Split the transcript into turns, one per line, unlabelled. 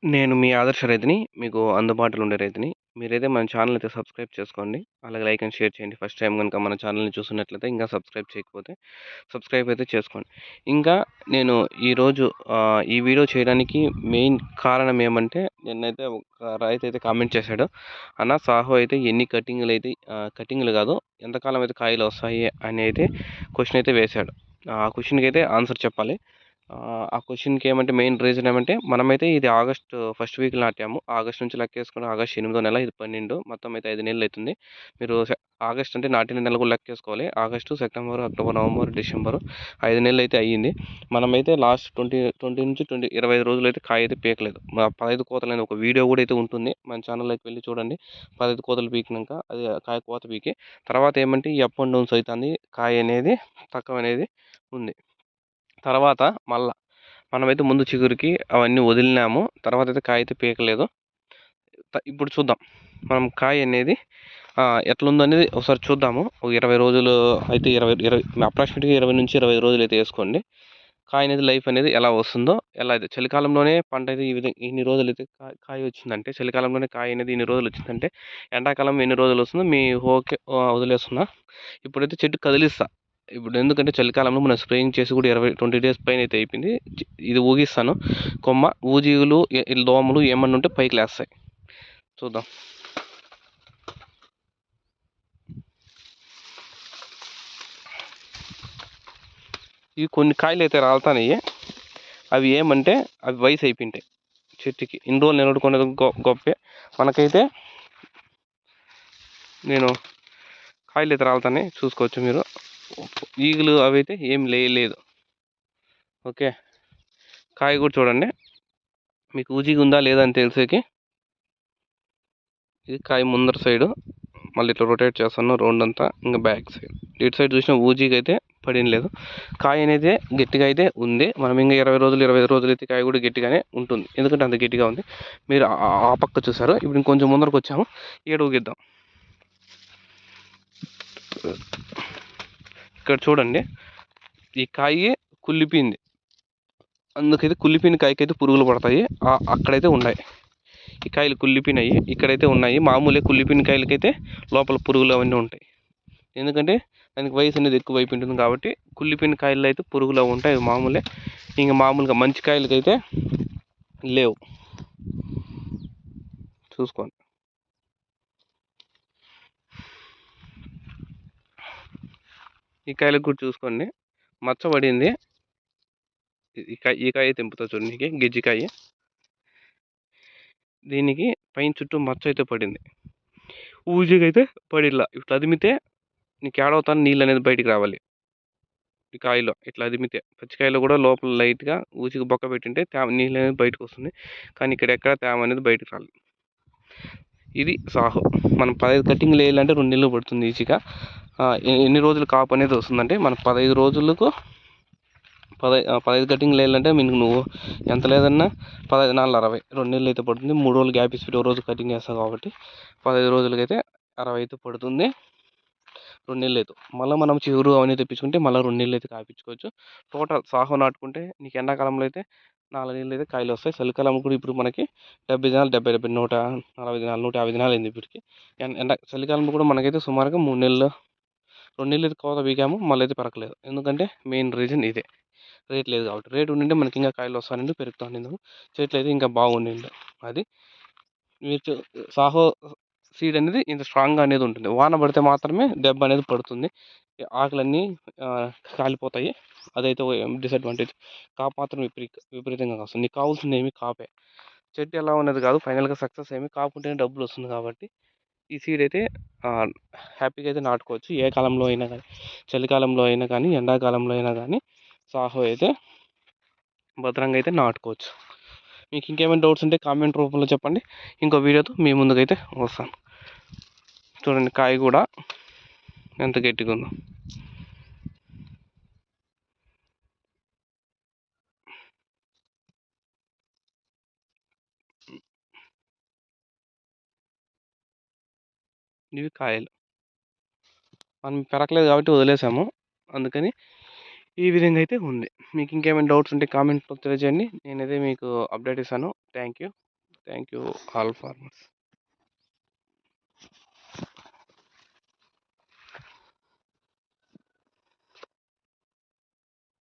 నేను మీ ఆదర్శ రైతుని. మీకు అందుబాటులో ఉండే రైతుని. మీరైతే మన ఛానెల్ అయితే సబ్స్క్రైబ్ చేసుకోండి. అలాగే లైక్ అండ్ షేర్ చేయండి. ఫస్ట్ టైమ్ గనుక మన ఛానెల్‌ని చూస్తున్నట్లయితే ఇంకా సబ్స్క్రైబ్ చేయకపోతే సబ్స్క్రైబ్ అయితే చేసుకోండి. ఇంకా నేను ఈరోజు ఈ వీడియో చేయడానికి మెయిన్ కారణం ఏమంటే నిన్నైతే ఒక రైతైతే కామెంట్ చేశాడు. అన్న సాహో అయితే ఎన్ని కటింగ్‌లయితే కటింగ్‌లు కాదు ఎంతకాలం అయితే కాయలొస్తాయి అని అయితే క్వెషన్ అయితే వేశాడు. ఆ క్వెషన్‌కైతే ఆన్సర్ చెప్పాలి. ఆ క్వెషన్‌కి ఏమంటే మెయిన్ రీజన్ ఏమంటే మనమైతే ఇది ఆగస్టు ఫస్ట్ వీక్ నాటాము. ఆగస్ట్ నుంచి లెక్కేసుకుంటే ఆగస్ట్ 8దో నెల, ఇది 12 మొత్తం అయితే 5 నెలలయితుంది. మీరు ఆగస్ట్ అంటే నాటిన నెల కూడా లెక్కేసుకోవాలి. August, September, October, November, December 5 నెలలయితే అయ్యింది. మనమైతే లాస్ట్ 25 రోజులైతే కాయ అయితే పీకలేదు. 15 కోతలని ఒక వీడియో కూడా అయితే ఉంటుంది. మన ఛానల్‌లోకి వెళ్లి చూడండి. 15 కోతలు పీకినాక అది కాయ కోత పీకి తర్వాత ఏమంటే ఈ అప్ అండ్ డౌన్స్ అయితాంది. కాయ అనేది తక్కువనేది ఉంది. తర్వాత మళ్ళా మనమైతే ముందు చిగురికి అవన్నీ వదిలినాము. తర్వాత అయితే కాయ అయితే పీకలేదు. ఇప్పుడు చూద్దాం. మనం కాయ అనేది ఎట్లుందనేది ఒకసారి చూద్దాము. ఒక 20 రోజులు అయితే 20 అప్రాక్సిమేట్‌గా 20-25 రోజులైతే ఏసుకోండి. కాయ అనేది లైఫ్ అనేది ఎలా వస్తుందో, ఎలా అయితే చలికాలంలోనే పంట అయితే ఈ విధంగా ఇన్ని రోజులైతే కాయ వచ్చిందంటే, చలికాలంలోనే కాయ అనేది ఇన్ని రోజులు వచ్చిందంటే, ఎండాకాలం ఎన్ని రోజులు వస్తుందో మీ ఓకే వదిలేస్తున్నా. ఇప్పుడైతే చెట్టు కదిలిస్తా. ఇప్పుడు ఎందుకంటే చలికాలంలో మనం స్ప్రేయింగ్ చేసి కూడా 20 డేస్ పైన అయితే అయిపోయింది. ఇది ఊగిస్తాను. కొమ్మ ఊజీగులు, దోమలు ఏమన్నా ఉంటే పైకి లేస్తాయి. చూద్దాం. ఇవి కొన్ని కాయలు అయితే రాలుతున్నాయి. అవి ఏమంటే అవి వయసు అయిపోయింటాయి చెట్టుకి. ఇన్ని రోజులు నిలబడుకునేది గొప్పే. మనకైతే నేను కాయలు అయితే రాలుతున్నాయి చూసుకోవచ్చు మీరు. ఈగలు అవి అయితే ఏం లేదు. ఓకే, కాయ కూడా చూడండి. మీకు ఊజీగా ఉందా లేదా అని తెలిసేకి ఇది కాయ ముందర సైడు మళ్ళీ ఇట్లా రొటేట్ చేస్తాను రౌండ్ అంతా. ఇంకా బ్యాక్ సైడ్ ఇటు సైడ్ చూసిన ఊజీగా అయితే పడిన లేదు. కాయ అనేది గట్టిగా అయితే ఉంది. మనం ఇంకా 25 రోజులు అయితే కాయ కూడా గట్టిగానే ఉంటుంది. ఎందుకంటే అంత గట్టిగా ఉంది. మీరు ఆ పక్క చూసారు. ఇప్పుడు ఇంకొంచెం ముందరకు వచ్చాము. ఈడ ఊగిద్దాం. ఇక్కడ చూడండి, ఈ కాయ కుళ్ళిపోయింది. అందుకైతే కుళ్ళిపోయిన కాయకైతే పురుగులు పడతాయి. అక్కడైతే ఉన్నాయి ఈ కాయలు కుళ్ళిపోయినాయి. ఇక్కడైతే ఉన్నాయి. మామూలుగా కుళ్ళిపోయిన కాయలకైతే లోపల పురుగులు అవన్నీ ఉంటాయి. ఎందుకంటే దానికి వయసు అనేది ఎక్కువ అయిపోయి ఉంటుంది కాబట్టి కుళ్ళిపోయిన కాయల్లో అయితే పురుగులు అవి ఉంటాయి. అవి మామూలే. ఇంకా మామూలుగా మంచి కాయలకైతే లేవు. చూసుకోండి. ఈ కాయలకు కూడా చూసుకోండి, మచ్చ పడింది. ఈ కాయ తెంపుతా చూడండి, గెజ్జికాయ. దీనికి పైన చుట్టూ మచ్చ అయితే పడింది. ఊజిగా అయితే పడిలా. ఇట్లా అదిమితే నీకు ఏడవుతాను నీళ్ళు అనేది బయటికి రావాలి. ఈ కాయలో ఇట్లా అదిమితే పచ్చికాయలో కూడా లోపల లైట్గా ఊసికి బొక్క పెట్టింటే తేమ నీళ్ళు అనేది బయటకు వస్తుంది. కానీ ఇక్కడ ఎక్కడ తేమ అనేది బయటకు రాలేదు. ఇది సాహో. మనం 15 కటింగ్లు వేయాలంటే 2 నెలలు పడుతుంది ఈజీగా. ఎన్ని రోజులు కాపు అనేది వస్తుందంటే మనం 15 రోజులకు 15 కటింగ్లు వేయాలంటే నువ్వు ఎంత లేదన్నా 15 నాలుగు 60 2 నెలలు అయితే పడుతుంది. 3 రోజులు గ్యాప్ ఇచ్చి ఒక రోజు కటింగ్ వేస్తావు కాబట్టి 15 రోజులకైతే 60 అయితే పడుతుంది. 2 నెలలు అయితే మళ్ళీ మనం చిగురు అవన్నీ తెప్పించుకుంటే మళ్ళీ 2 నెలలు అయితే కాపించుకోవచ్చు. టోటల్ సాహో నాటుకుంటే నీకు ఎండాకాలంలో అయితే 4 నెలలు అయితే కాయలు వస్తాయి. చలికాలం కూడా ఇప్పుడు మనకి 70 దినాలు 140 దినాలు 150 దినాలు అయింది ఇప్పటికి. చలికాలంలో కూడా మనకైతే సుమారుగా 3 నెలలు 2 నెలలు అయితే కోత పీకాము. మళ్ళీ అయితే పెరగలేదు. ఎందుకంటే మెయిన్ రీజన్ ఇదే, రేట్ లేదు కాబట్టి. రేట్ ఉండింటే మనకి ఇంకా కాయలు వస్తానండి, పెరుగుతాను. చెట్లు అయితే ఇంకా బాగుండిండు. అది మీరు సాహో సీడ్ అనేది ఇంత స్ట్రాంగ్గా అనేది ఉంటుంది. వాన పడితే మాత్రమే దెబ్బ అనేది పడుతుంది. ఆకులన్నీ కాలిపోతాయి. అదైతే డిసడ్వాంటేజ్. కాపు మాత్రం విపరీతంగా వస్తుంది. నీకు కావాల్సింది ఏమి కాపే. చెట్టు ఎలా ఉన్నది కాదు, ఫైనల్గా సక్సెస్ ఏమి కాపు ఉంటేనే డబ్బులు వస్తుంది కాబట్టి ఈ సీడ్ అయితే హ్యాపీగా అయితే నాటుకోవచ్చు. ఏ కాలంలో అయినా కానీ, చలికాలంలో అయినా కానీ, ఎండాకాలంలో అయినా కానీ సాహో అయితే భద్రంగా అయితే నాటుకోవచ్చు. మీకు ఇంకేమైనా డౌట్స్ ఉంటే కామెంట్ రూపంలో చెప్పండి. ఇంకో వీడియోతో మీ ముందుకైతే వస్తాను. చూడండి కాయ కూడా ఎంత గట్టిగా ఉందో. ఇవి కాయలు మనం పెరగలేదు కాబట్టి వదిలేసాము. అందుకని ఈ విధంగా అయితే ఉంది. మీకు ఇంకేమైనా డౌట్స్ ఉంటే కామెంట్లో తెలియజేయండి. నేనైతే మీకు అప్డేట్ ఇస్తాను. Thank you. Thank you all farmers.